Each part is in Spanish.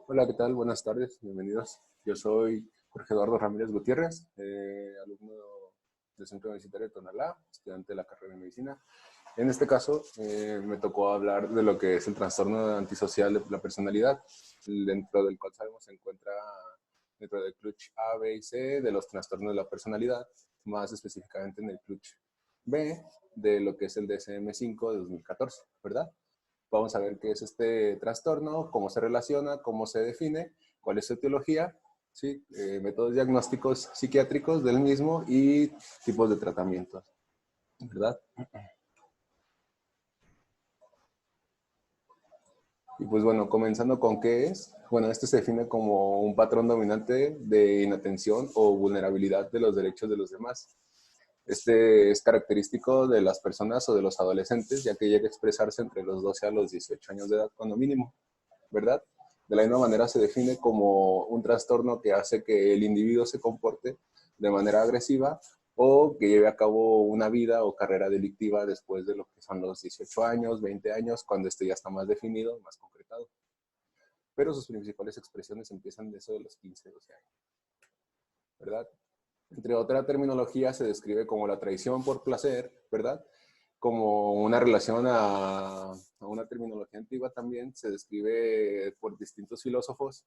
Hola, ¿qué tal? Buenas tardes, bienvenidos. Yo soy Jorge Eduardo Ramírez Gutiérrez, alumno del Centro Universitario de Tonalá, estudiante de la carrera de Medicina. En este caso, me tocó hablar de lo que es el trastorno antisocial de la personalidad, dentro del cual sabemos se encuentra dentro del clutch A, B y C de los trastornos de la personalidad, más específicamente en el clutch B de lo que es el DSM-5 de 2014, ¿verdad? Vamos a ver qué es este trastorno, cómo se relaciona, cómo se define, cuál es su etiología, ¿sí? Métodos diagnósticos psiquiátricos del mismo y tipos de tratamientos, ¿verdad? Y pues bueno, comenzando con qué es. Bueno, este se define como un patrón dominante de inatención o vulnerabilidad de los derechos de los demás. Este es característico de las personas o de los adolescentes, ya que llega a expresarse entre los 12 a los 18 años de edad, cuando mínimo, ¿verdad? De la misma manera se define como un trastorno que hace que el individuo se comporte de manera agresiva o que lleve a cabo una vida o carrera delictiva después de lo que son los 18 años, 20 años, cuando esto ya está más definido, más concretado. Pero sus principales expresiones empiezan de eso de los 15, 12 años, ¿verdad? Entre otra terminología se describe como la traición por placer, ¿verdad? Como una relación a una terminología antigua también se describe por distintos filósofos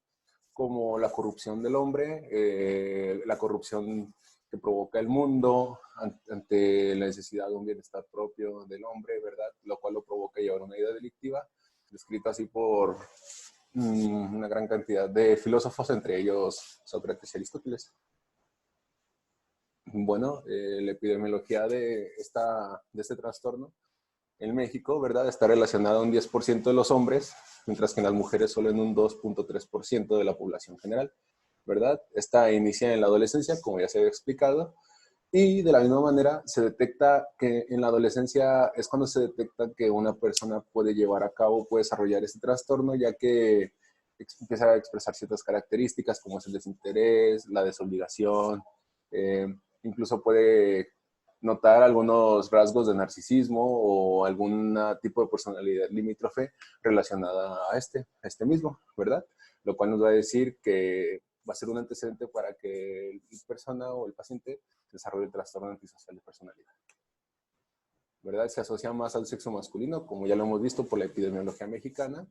como la corrupción del hombre, la corrupción que provoca el mundo ante la necesidad de un bienestar propio del hombre, ¿verdad? Lo cual lo provoca llevar una vida delictiva, descrito así por una gran cantidad de filósofos, entre ellos Sócrates y Aristóteles. Bueno, la epidemiología de este trastorno en México, ¿verdad? Está relacionada a un 10% de los hombres, mientras que en las mujeres solo en un 2.3% de la población general, ¿verdad? Esta inicia en la adolescencia, como ya se había explicado, y de la misma manera se detecta que en la adolescencia es cuando se detecta que una persona puede llevar a cabo, puede desarrollar este trastorno, ya que empieza a expresar ciertas características como es el desinterés, la desobligación, eh, incluso puede notar algunos rasgos de narcisismo o algún tipo de personalidad limítrofe relacionada a este mismo, ¿verdad? Lo cual nos va a decir que va a ser un antecedente para que la persona o el paciente desarrolle el trastorno antisocial de personalidad, ¿verdad? Se asocia más al sexo masculino, como ya lo hemos visto por la epidemiología mexicana,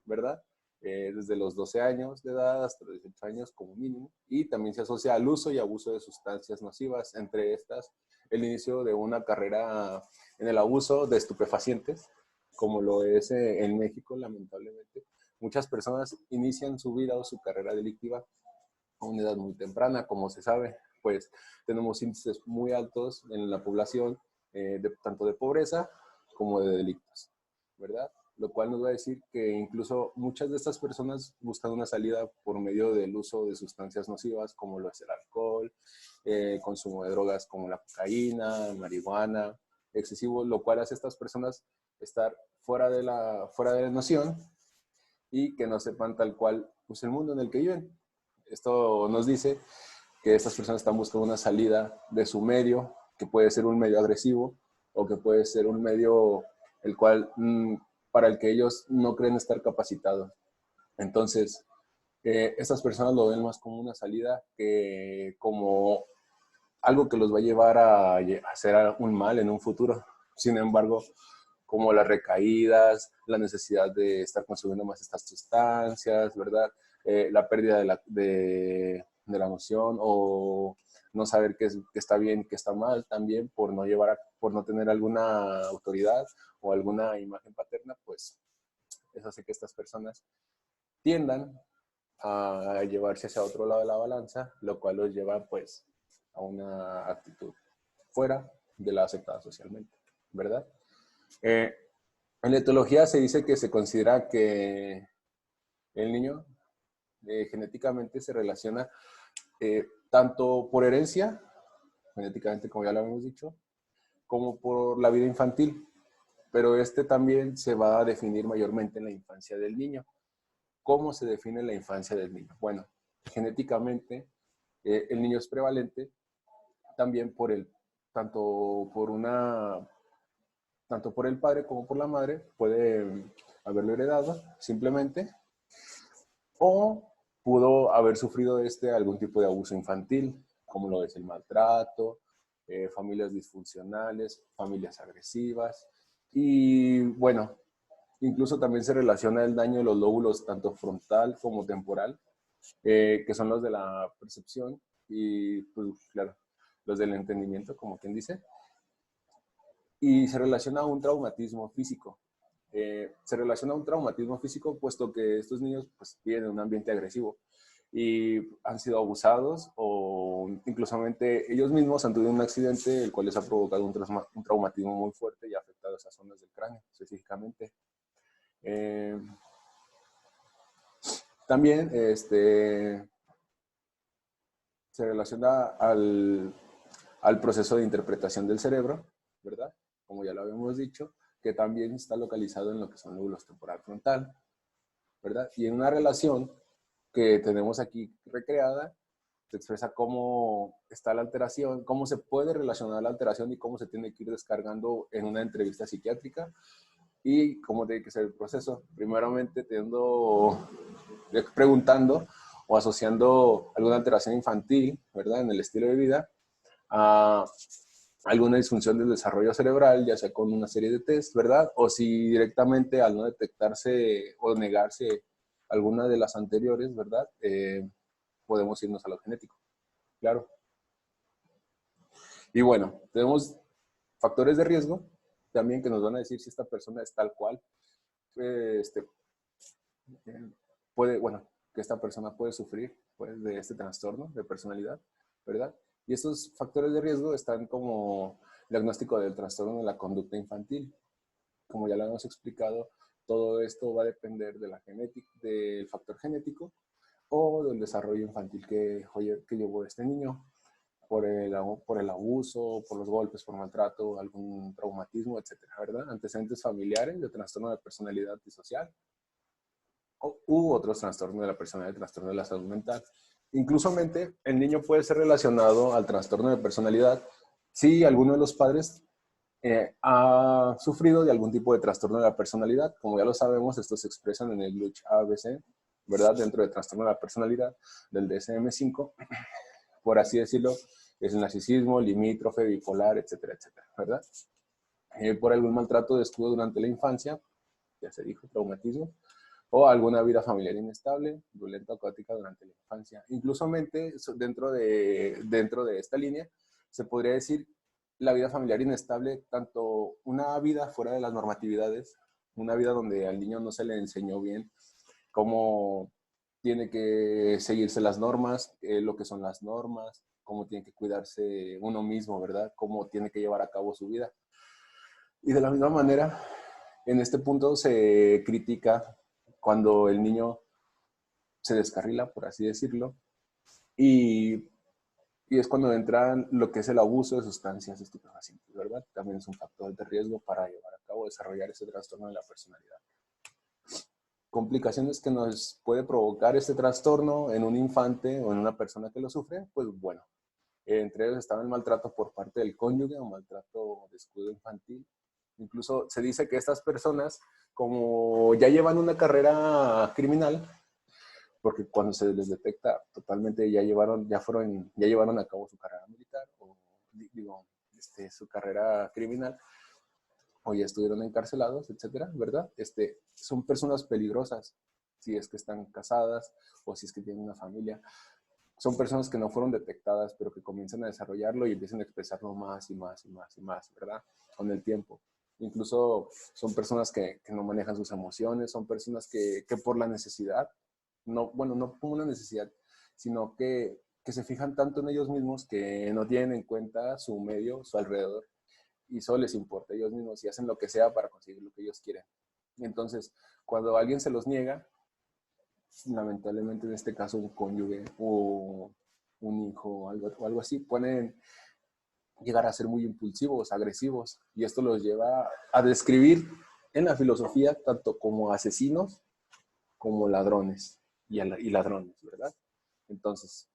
¿verdad? Desde los 12 años de edad hasta los 18 años como mínimo, y también se asocia al uso y abuso de sustancias nocivas, entre estas el inicio de una carrera en el abuso de estupefacientes, como lo es en México, lamentablemente. Muchas personas inician su vida o su carrera delictiva a una edad muy temprana, como se sabe, pues tenemos índices muy altos en la población, tanto de pobreza como de delitos, ¿verdad? Lo cual nos va a decir que incluso muchas de estas personas buscan una salida por medio del uso de sustancias nocivas, como lo es el alcohol, consumo de drogas como la cocaína, marihuana, excesivo, lo cual hace a estas personas estar fuera de la noción y que no sepan tal cual pues, el mundo en el que viven. Esto nos dice que estas personas están buscando una salida de su medio, que puede ser un medio agresivo o que puede ser un medio el cual para el que ellos no creen estar capacitados. Entonces, estas personas lo ven más como una salida que como algo que los va a llevar a hacer un mal en un futuro. Sin embargo, como las recaídas, la necesidad de estar consumiendo más estas sustancias, ¿verdad? La pérdida de la noción o no saber qué está bien y qué está mal también por no por no tener alguna autoridad o alguna imagen paterna, pues eso hace que estas personas tiendan a llevarse hacia otro lado de la balanza, lo cual los lleva pues a una actitud fuera de la aceptada socialmente, ¿verdad? Eh, en la etología se dice que se considera que el niño genéticamente se relaciona tanto por herencia, genéticamente como ya lo habíamos dicho, como por la vida infantil, pero este también se va a definir mayormente en la infancia del niño. ¿Cómo se define la infancia del niño? Bueno, genéticamente el niño es prevalente también tanto por tanto por el padre como por la madre, puede haberlo heredado simplemente, o pudo haber sufrido algún tipo de abuso infantil, como lo es el maltrato, familias disfuncionales, familias agresivas, y bueno, incluso también se relaciona el daño de los lóbulos tanto frontal como temporal, que son los de la percepción y, pues, claro, los del entendimiento, como quien dice, y se relaciona a un traumatismo físico. Se relaciona a un traumatismo físico puesto que estos niños pues, viven en un ambiente agresivo y han sido abusados o inclusivamente ellos mismos han tenido un accidente el cual les ha provocado un traumatismo muy fuerte y ha afectado a esas zonas del cráneo específicamente. Eh, También se relaciona al proceso de interpretación del cerebro, ¿verdad? Como ya lo habíamos dicho, que también está localizado en lo que son lóbulos temporal frontal, ¿verdad? Y en una relación que tenemos aquí recreada, se expresa cómo está la alteración, cómo se puede relacionar la alteración y cómo se tiene que ir descargando en una entrevista psiquiátrica y cómo tiene que ser el proceso. Primeramente, preguntando o asociando alguna alteración infantil, ¿verdad? En el estilo de vida, a alguna disfunción del desarrollo cerebral, ya sea con una serie de test, ¿verdad? O si directamente al no detectarse o negarse alguna de las anteriores, ¿verdad? Podemos irnos a lo genético, claro. Y bueno, tenemos factores de riesgo también que nos van a decir si esta persona es tal cual, este, puede, bueno, que esta persona puede sufrir pues, de este trastorno de personalidad, ¿verdad? Y estos factores de riesgo están como diagnóstico del trastorno de la conducta infantil. Como ya lo hemos explicado, todo esto va a depender de la genética, del factor genético o del desarrollo infantil que llevó este niño por el abuso, por los golpes, por maltrato, algún traumatismo, etcétera, ¿verdad? Antecedentes familiares de trastorno de personalidad disocial u otros trastornos de la personalidad, trastorno de la salud mental. Inclusamente, el niño puede ser relacionado al trastorno de personalidad si alguno de los padres ha sufrido de algún tipo de trastorno de la personalidad. Como ya lo sabemos, estos se expresan en el Glitch ABC, ¿verdad? Dentro del trastorno de la personalidad del DSM-5, por así decirlo, es el narcisismo, limítrofe, bipolar, etcétera, etcétera, ¿verdad? Por algún maltrato, descuido durante la infancia, ya se dijo, traumatismo, o alguna vida familiar inestable, violenta o caótica durante la infancia. Incluso dentro de esta línea, se podría decir la vida familiar inestable, tanto una vida fuera de las normatividades, una vida donde al niño no se le enseñó bien cómo tiene que seguirse las normas, lo que son las normas, cómo tiene que cuidarse uno mismo, ¿verdad? Cómo tiene que llevar a cabo su vida. Y de la misma manera, en este punto se critica cuando el niño se descarrila, por así decirlo, y, y es cuando entra lo que es el abuso de sustancias estupefacientes, ¿verdad? También es un factor de riesgo para llevar a cabo, desarrollar ese trastorno de la personalidad. Complicaciones que nos puede provocar este trastorno en un infante o en una persona que lo sufre, pues bueno, entre ellos estaba el maltrato por parte del cónyuge o maltrato o descuido infantil. Incluso se dice que estas personas, como ya llevan una carrera criminal, porque cuando se les detecta totalmente ya llevaron a cabo su carrera militar o digo, su carrera criminal o ya estuvieron encarcelados, etcétera, ¿verdad? Son personas peligrosas si es que están casadas o si es que tienen una familia. Son personas que no fueron detectadas, pero que comienzan a desarrollarlo y empiezan a expresarlo más y más y más y más, ¿verdad? Con el tiempo. Incluso son personas que no manejan sus emociones, son personas que por la necesidad, no, bueno, no como una necesidad, sino que se fijan tanto en ellos mismos que no tienen en cuenta su medio, su alrededor, y solo les importa a ellos mismos y hacen lo que sea para conseguir lo que ellos quieren. Y entonces, cuando alguien se los niega, lamentablemente en este caso un cónyuge o un hijo o algo así, pueden llegar a ser muy impulsivos, agresivos, y esto los lleva a describir en la filosofía tanto como asesinos como ladrones y ladrones, ¿verdad? Entonces,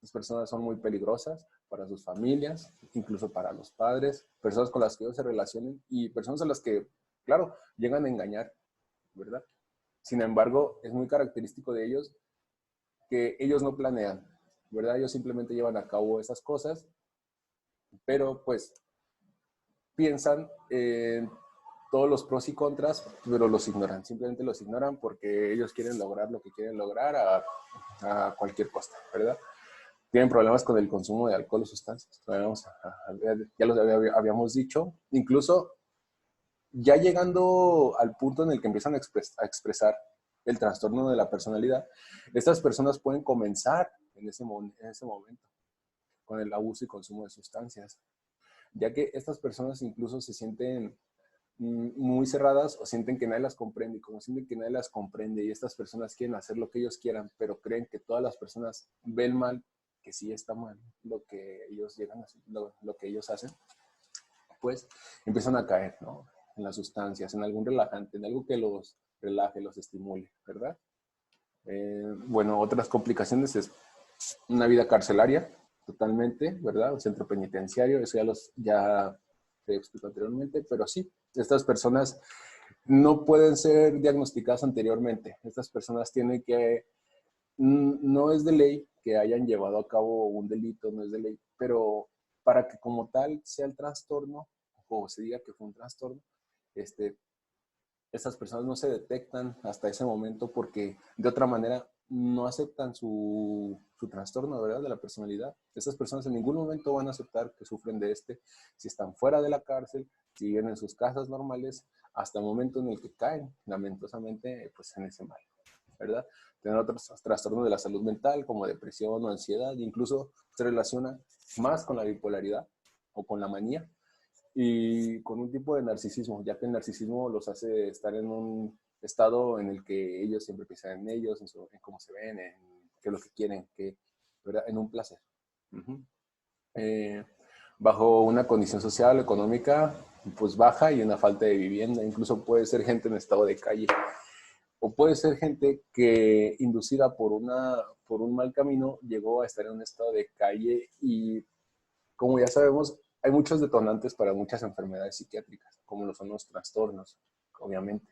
las personas son muy peligrosas para sus familias, incluso para los padres, personas con las que ellos se relacionen y personas a las que, claro, llegan a engañar, ¿verdad? Sin embargo, es muy característico de ellos que ellos no planean, ¿verdad? Ellos simplemente llevan a cabo esas cosas, pero pues piensan en todos los pros y contras, pero los ignoran, simplemente los ignoran porque ellos quieren lograr lo que quieren lograr a cualquier costa, ¿verdad? Tienen problemas con el consumo de alcohol o sustancias, ya lo habíamos dicho, incluso ya llegando al punto en el que empiezan a expresar el trastorno de la personalidad, estas personas pueden comenzar en ese momento con el abuso y consumo de sustancias, ya que estas personas incluso se sienten muy cerradas o sienten que nadie las comprende, y como sienten que nadie las comprende y estas personas quieren hacer lo que ellos quieran, pero creen que todas las personas ven mal, que sí está mal lo que ellos llegan a hacer, lo que ellos hacen, pues empiezan a caer, ¿no? En las sustancias, en algún relajante, en algo que los relaje, los estimule, ¿verdad? Bueno, otras complicaciones es una vida carcelaria, totalmente, ¿verdad? Un centro penitenciario, eso ya se explicó anteriormente, pero sí, estas personas no pueden ser diagnosticadas anteriormente. Estas personas tienen que, no es de ley que hayan llevado a cabo un delito, no es de ley, pero para que como tal sea el trastorno, o se diga que fue un trastorno, este, estas personas no se detectan hasta ese momento porque de otra manera no aceptan su trastorno, ¿verdad? De la personalidad. Estas personas en ningún momento van a aceptar que sufren de este, si están fuera de la cárcel, si viven en sus casas normales, hasta el momento en el que caen, lamentosamente, pues en ese mal, ¿verdad? Tener otros trastornos de la salud mental, como depresión o ansiedad, incluso se relaciona más con la bipolaridad o con la manía, y con un tipo de narcisismo, ya que el narcisismo los hace estar en un estado en el que ellos siempre piensan en ellos, en cómo se ven, en qué es lo que quieren, ¿verdad? En un placer. Uh-huh. Bajo una condición social, económica, pues baja y una falta de vivienda, incluso puede ser gente en estado de calle, o puede ser gente que inducida por un mal camino llegó a estar en un estado de calle y como ya sabemos, hay muchos detonantes para muchas enfermedades psiquiátricas, como lo son los trastornos, obviamente,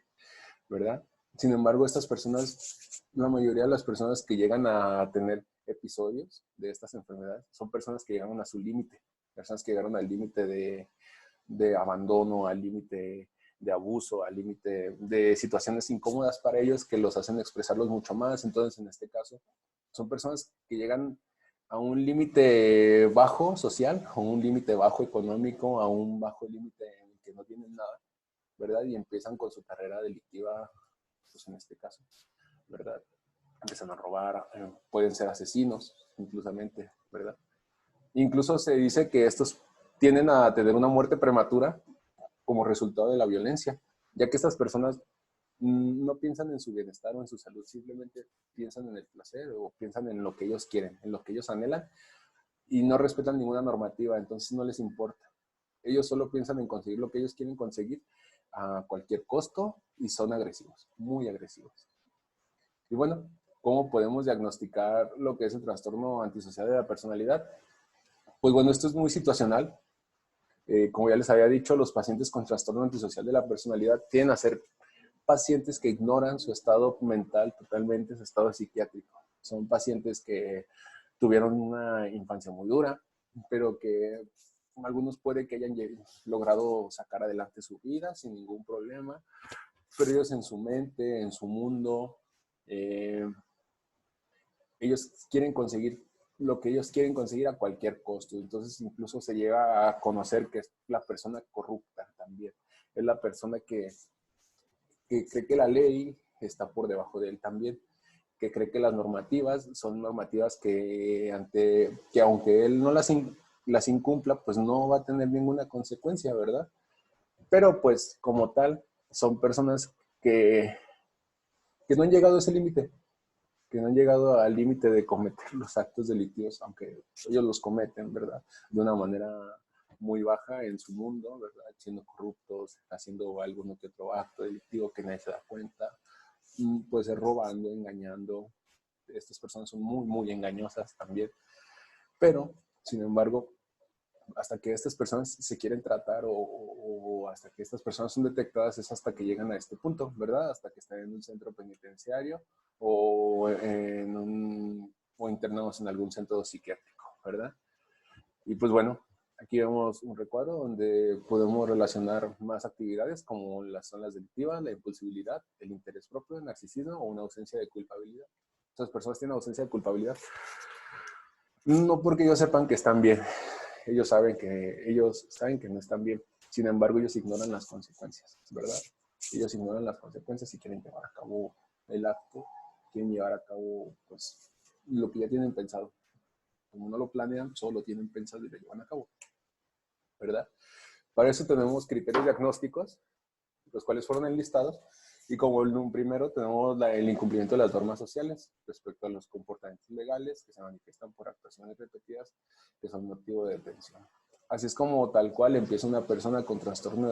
¿verdad? Sin embargo, estas personas, la mayoría de las personas que llegan a tener episodios de estas enfermedades son personas que llegaron a su límite, personas que llegaron al límite de abandono, al límite de abuso, al límite de situaciones incómodas para ellos que los hacen expresarlos mucho más. Entonces, en este caso, son personas que llegan a un límite bajo social, a un límite bajo económico, a un bajo límite en el que no tienen nada, ¿verdad? Y empiezan con su carrera delictiva, pues en este caso, ¿verdad? Empiezan a robar, pueden ser asesinos, inclusamente, ¿verdad? Incluso se dice que estos tienden a tener una muerte prematura como resultado de la violencia, ya que estas personas no piensan en su bienestar o en su salud, simplemente piensan en el placer o piensan en lo que ellos quieren, en lo que ellos anhelan y no respetan ninguna normativa, entonces no les importa. Ellos solo piensan en conseguir lo que ellos quieren conseguir a cualquier costo y son agresivos, muy agresivos. Y bueno, ¿cómo podemos diagnosticar lo que es el trastorno antisocial de la personalidad? Pues bueno, esto es muy situacional. Como ya les había dicho, los pacientes con trastorno antisocial de la personalidad tienden a ser pacientes que ignoran su estado mental totalmente, su estado psiquiátrico. Son pacientes que tuvieron una infancia muy dura, pero que algunos puede que hayan logrado sacar adelante su vida sin ningún problema, pero ellos en su mente, en su mundo, eh, ellos quieren conseguir lo que ellos quieren conseguir a cualquier costo. Entonces incluso se llega a conocer que es la persona corrupta también. Es la persona que cree que la ley está por debajo de él también, que cree que las normativas son normativas que aunque él no las incumpla, pues no va a tener ninguna consecuencia, ¿verdad? Pero pues como tal, son personas que no han llegado a ese límite, que no han llegado al límite de cometer los actos delictivos, aunque ellos los cometen, ¿verdad? De una manera muy baja en su mundo, ¿verdad? Siendo corruptos, haciendo alguno que otro acto delictivo que nadie se da cuenta, puede ser robando, engañando. Estas personas son muy, muy engañosas también, pero, sin embargo, hasta que estas personas se quieren tratar o hasta que estas personas son detectadas es hasta que llegan a este punto, ¿verdad? Hasta que están en un centro penitenciario o internados en algún centro psiquiátrico, ¿verdad? Y pues bueno, aquí vemos un recuadro donde podemos relacionar más actividades como las zonas delictivas, la impulsibilidad, el interés propio, el narcisismo o una ausencia de culpabilidad. Estas personas tienen ausencia de culpabilidad no porque ellos sepan que están bien, ellos saben que no están bien, sin embargo ellos ignoran las consecuencias, ¿verdad? Ellos ignoran las consecuencias y quieren llevar a cabo el acto, quieren llevar a cabo pues lo que ya tienen pensado. Como no lo planean, solo lo tienen pensado y lo llevan a cabo, ¿verdad? Para eso tenemos criterios diagnósticos, los cuales fueron enlistados, y como el primero tenemos el incumplimiento de las normas sociales respecto a los comportamientos legales que se manifiestan por actuaciones repetidas que son motivo de detención. Así es como tal cual empieza una persona con trastorno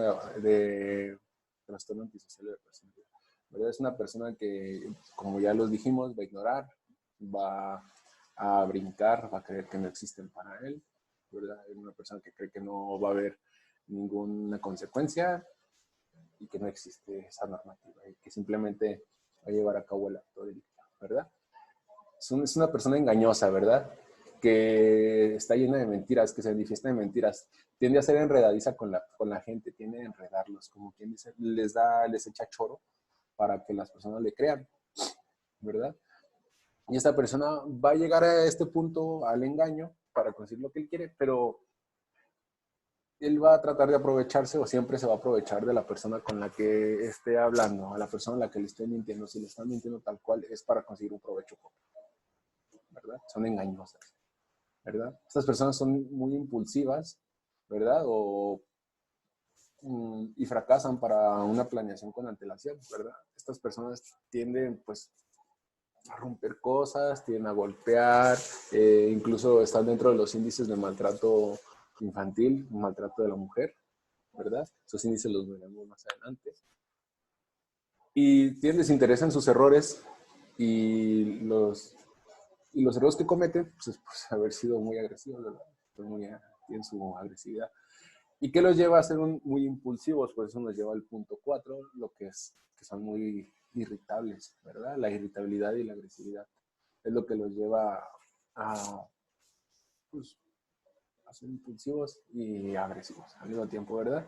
trastorno antisocial de personalidad. ¿Verdad? Es una persona que, como ya los dijimos, va a ignorar, va a brincar, va a creer que no existen para él, ¿verdad? Es una persona que cree que no va a haber ninguna consecuencia y que no existe esa normativa y que simplemente va a llevar a cabo el acto delictivo, ¿verdad? Es una persona engañosa, ¿verdad? Que está llena de mentiras, que se manifiesta de mentiras. Tiende a ser enredadiza con la gente, tiende a enredarlos, como quien dice, les echa choro para que las personas le crean, ¿verdad? Y esta persona va a llegar a este punto, al engaño, para conseguir lo que él quiere, pero él va a tratar de aprovecharse o siempre se va a aprovechar de la persona con la que esté hablando, a la persona a la que le esté mintiendo. Si le están mintiendo tal cual es para conseguir un provecho, ¿verdad? Son engañosas, ¿verdad? Estas personas son muy impulsivas, ¿verdad? Y fracasan para una planeación con antelación, ¿verdad? Estas personas tienden, pues, a romper cosas, tienden a golpear, incluso están dentro de los índices de maltrato infantil, maltrato de la mujer, ¿verdad? Esos índices los veremos más adelante. Y tienen desinterés en sus errores y los errores que cometen, pues, haber sido muy agresivos, ¿verdad? Tienen su agresividad. ¿Y qué los lleva a ser muy impulsivos? Pues eso nos lleva al punto 4, que son muy irritables, ¿verdad? La irritabilidad y la agresividad es lo que los lleva a, pues, a ser impulsivos y agresivos al mismo tiempo, ¿verdad?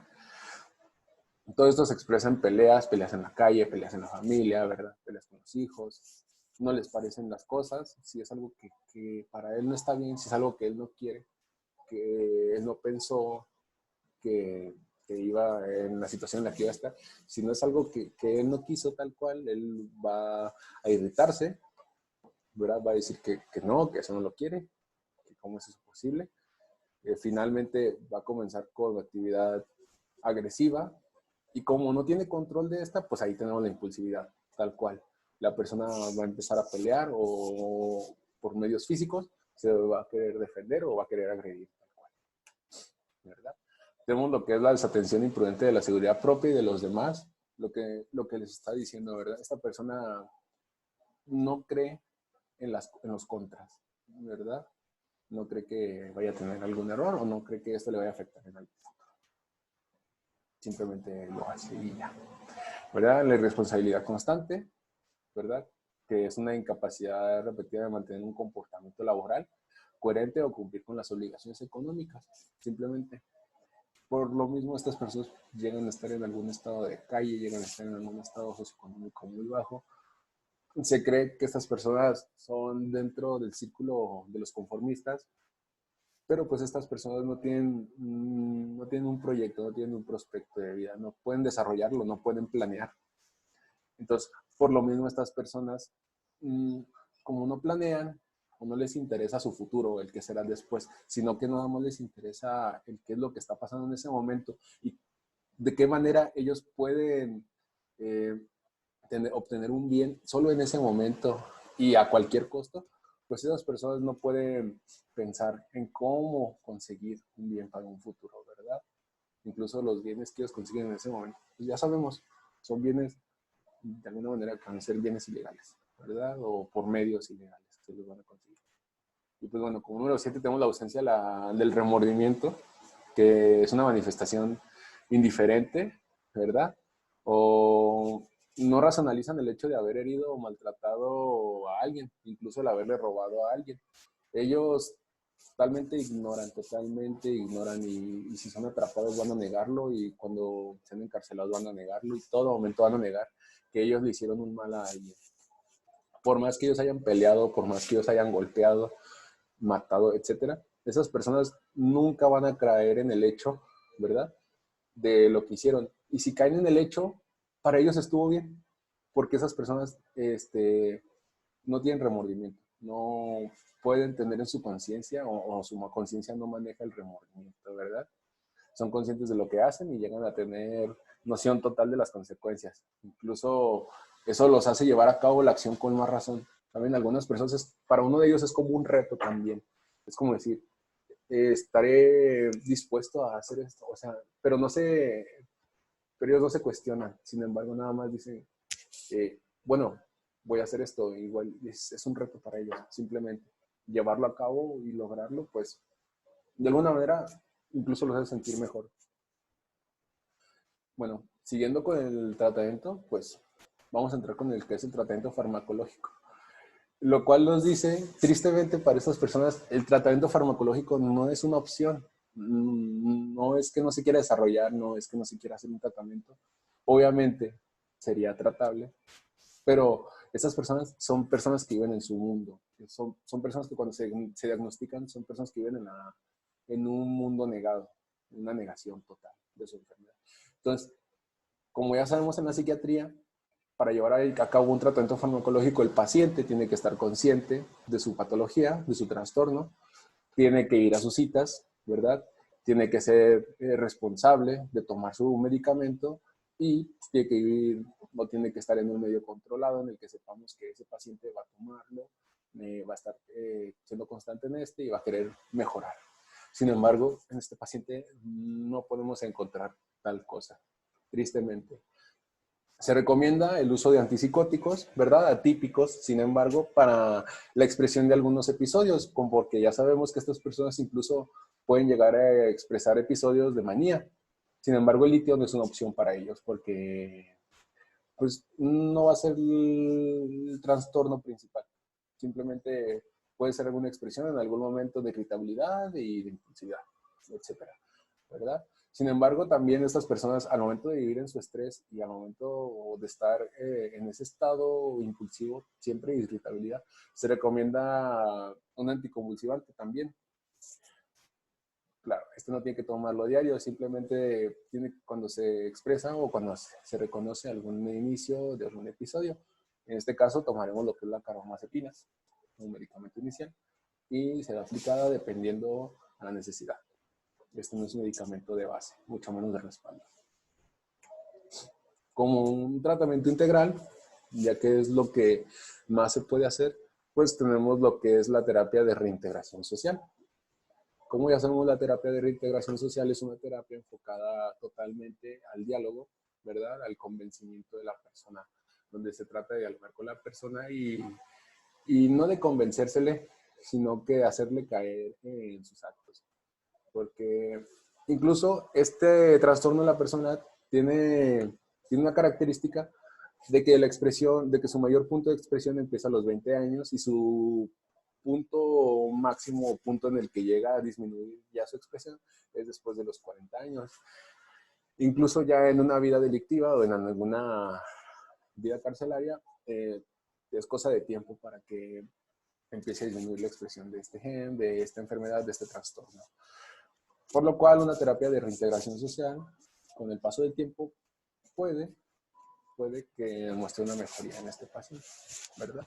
Todo esto se expresa en peleas, peleas en la calle, peleas en la familia, ¿verdad? Peleas con los hijos. No les parecen las cosas, si es algo que para él no está bien, si es algo que él no quiere, que él no pensó que iba en la situación en la que iba a estar, si no es algo que él no quiso tal cual, él va a irritarse, ¿verdad? Va a decir que no, que eso no lo quiere, que cómo es eso posible. Finalmente va a comenzar con actividad agresiva y como no tiene control de esta, pues ahí tenemos la impulsividad, tal cual. La persona va a empezar a pelear o por medios físicos se va a querer defender o va a querer agredir, tal cual, ¿verdad? Tenemos lo que es la desatención imprudente de la seguridad propia y de los demás, lo que les está diciendo, ¿verdad? Esta persona no cree en los contras, ¿verdad? No cree que vaya a tener algún error o no cree que esto le vaya a afectar en algo. Simplemente lo hace y ya, ¿verdad? La irresponsabilidad constante, ¿verdad? Que es una incapacidad repetida de mantener un comportamiento laboral coherente o cumplir con las obligaciones económicas, simplemente. Por lo mismo, estas personas llegan a estar en algún estado de calle, llegan a estar en algún estado socioeconómico muy bajo. Se cree que estas personas son dentro del círculo de los conformistas, pero pues estas personas no tienen un proyecto, no tienen un prospecto de vida, no pueden desarrollarlo, no pueden planear. Entonces, por lo mismo estas personas, como no planean o no les interesa su futuro, el que será después, sino que nada más les interesa el qué es lo que está pasando en ese momento y de qué manera ellos pueden eh, obtener un bien solo en ese momento y a cualquier costo, pues esas personas no pueden pensar en cómo conseguir un bien para un futuro, ¿verdad? Incluso los bienes que ellos consiguen en ese momento, pues ya sabemos, son bienes de alguna manera que van a ser bienes ilegales, ¿verdad? O por medios ilegales que los van a conseguir. Y pues bueno, como número 7 tenemos la ausencia del remordimiento, que es una manifestación indiferente, ¿verdad? O no racionalizan el hecho de haber herido o maltratado a alguien, incluso el haberle robado a alguien. Ellos totalmente ignoran y si son atrapados van a negarlo y cuando sean encarcelados van a negarlo y todo momento van a negar que ellos le hicieron un mal a alguien. Por más que ellos hayan peleado, por más que ellos hayan golpeado, matado, etcétera, esas personas nunca van a caer en el hecho, ¿verdad?, de lo que hicieron. Y si caen en el hecho, para ellos estuvo bien, porque esas personas no tienen remordimiento, no pueden tener en su conciencia o su conciencia no maneja el remordimiento, ¿verdad? Son conscientes de lo que hacen y llegan a tener noción total de las consecuencias. Incluso eso los hace llevar a cabo la acción con más razón. También algunas personas, para uno de ellos es como un reto también. Es como decir, estaré dispuesto a hacer esto, o sea, pero ellos no se cuestionan, sin embargo, nada más dicen, bueno, voy a hacer esto, igual es un reto para ellos, simplemente llevarlo a cabo y lograrlo, pues, de alguna manera, incluso los hace sentir mejor. Bueno, siguiendo con el tratamiento, pues, vamos a entrar con el que es el tratamiento farmacológico. Lo cual nos dice, tristemente para estas personas, el tratamiento farmacológico no es una opción. No es que no se quiera desarrollar, no es que no se quiera hacer un tratamiento. Obviamente sería tratable, pero estas personas son personas que viven en su mundo. Son personas que cuando se diagnostican son personas que viven en un mundo negado, en una negación total de su enfermedad. Entonces, como ya sabemos en la psiquiatría, para llevar a cabo un tratamiento farmacológico, el paciente tiene que estar consciente de su patología, de su trastorno, tiene que ir a sus citas, ¿verdad? Tiene que ser responsable de tomar su medicamento y tiene que vivir o tiene que estar en un medio controlado en el que sepamos que ese paciente va a tomarlo, va a estar siendo constante en y va a querer mejorar. Sin embargo, en este paciente no podemos encontrar tal cosa, tristemente. Se recomienda el uso de antipsicóticos, ¿verdad? Atípicos, sin embargo, para la expresión de algunos episodios, porque ya sabemos que estas personas incluso pueden llegar a expresar episodios de manía. Sin embargo, el litio no es una opción para ellos porque pues, no va a ser el trastorno principal. Simplemente puede ser alguna expresión en algún momento de irritabilidad y de impulsividad, etcétera, ¿verdad? Sin embargo, también estas personas al momento de vivir en su estrés y al momento de estar en ese estado impulsivo, siempre de irritabilidad, se recomienda un anticonvulsivante también. Claro, esto no tiene que tomarlo a diario, simplemente tiene cuando se expresa o cuando se reconoce algún inicio de algún episodio. En este caso tomaremos lo que es la carbamazepina, un medicamento inicial, y será aplicada dependiendo a la necesidad. Este no es un medicamento de base, mucho menos de respaldo. Como un tratamiento integral, ya que es lo que más se puede hacer, pues tenemos lo que es la terapia de reintegración social. Como ya sabemos, la terapia de reintegración social es una terapia enfocada totalmente al diálogo, ¿verdad? Al convencimiento de la persona, donde se trata de dialogar con la persona y no de convencérsele, sino que hacerle caer en sus actos. Porque incluso este trastorno de la persona tiene una característica de que la expresión, de que su mayor punto de expresión empieza a los 20 años y su punto máximo, punto en el que llega a disminuir ya su expresión, es después de los 40 años. Incluso ya en una vida delictiva o en alguna vida carcelaria, es cosa de tiempo para que empiece a disminuir la expresión de este gen, de esta enfermedad, de este trastorno. Por lo cual, una terapia de reintegración social, con el paso del tiempo, puede que muestre una mejoría en este paciente, ¿verdad?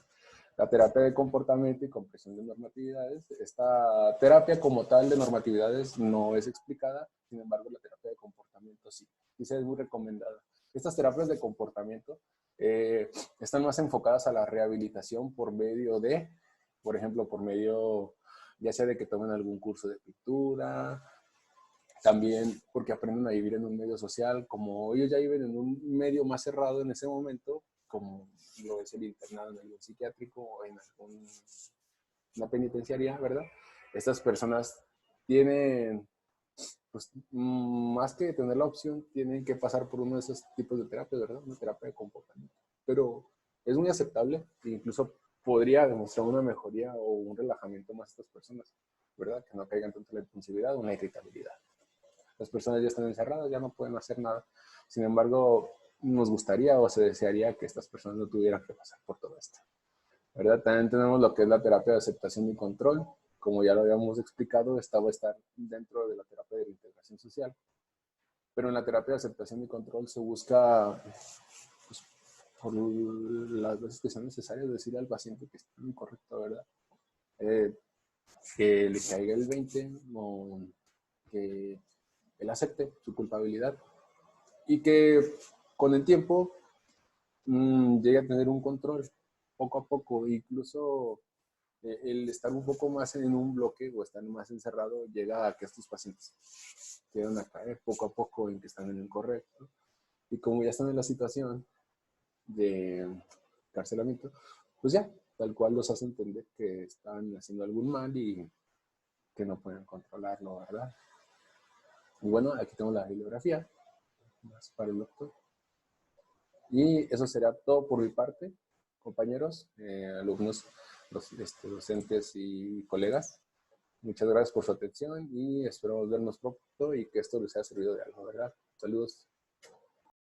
La terapia de comportamiento y comprensión de normatividades, esta terapia como tal de normatividades no es explicada, sin embargo, la terapia de comportamiento sí. Y se es muy recomendada. Estas terapias de comportamiento están más enfocadas a la rehabilitación por medio de, por ejemplo, por medio ya sea de que tomen algún curso de pintura, también porque aprenden a vivir en un medio social, como ellos ya viven en un medio más cerrado en ese momento, como lo es el internado en algún psiquiátrico o en alguna penitenciaría, ¿verdad? Estas personas tienen pues más que tener la opción, tienen que pasar por uno de esos tipos de terapia, ¿verdad? Una terapia de comportamiento. Pero es muy aceptable e incluso podría demostrar una mejoría o un relajamiento más a estas personas, ¿verdad? Que no caigan tanto en la impulsividad o en la irritabilidad. Las personas ya están encerradas, ya no pueden hacer nada. Sin embargo, nos gustaría o se desearía que estas personas no tuvieran que pasar por todo esto, ¿verdad? También tenemos lo que es la terapia de aceptación y control. Como ya lo habíamos explicado, esta va a estar dentro de la terapia de la integración social. Pero en la terapia de aceptación y control se busca, pues, por las veces que sean necesarias, decir al paciente que está incorrecto, ¿verdad? Eh, que le caiga el 20 o que él acepte su culpabilidad y que con el tiempo llegue a tener un control poco a poco, incluso el estar un poco más en un bloque o estar más encerrado llega a que estos pacientes quieran a caer poco a poco en que están en el incorrecto. Y como ya están en la situación de carcelamiento, pues ya, tal cual los hace entender que están haciendo algún mal y que no pueden controlarlo, ¿verdad? Y bueno, aquí tengo la bibliografía, más para el doctor. Y eso será todo por mi parte, compañeros, alumnos, docentes y colegas. Muchas gracias por su atención y espero vernos pronto y que esto les haya servido de algo, ¿verdad? Saludos.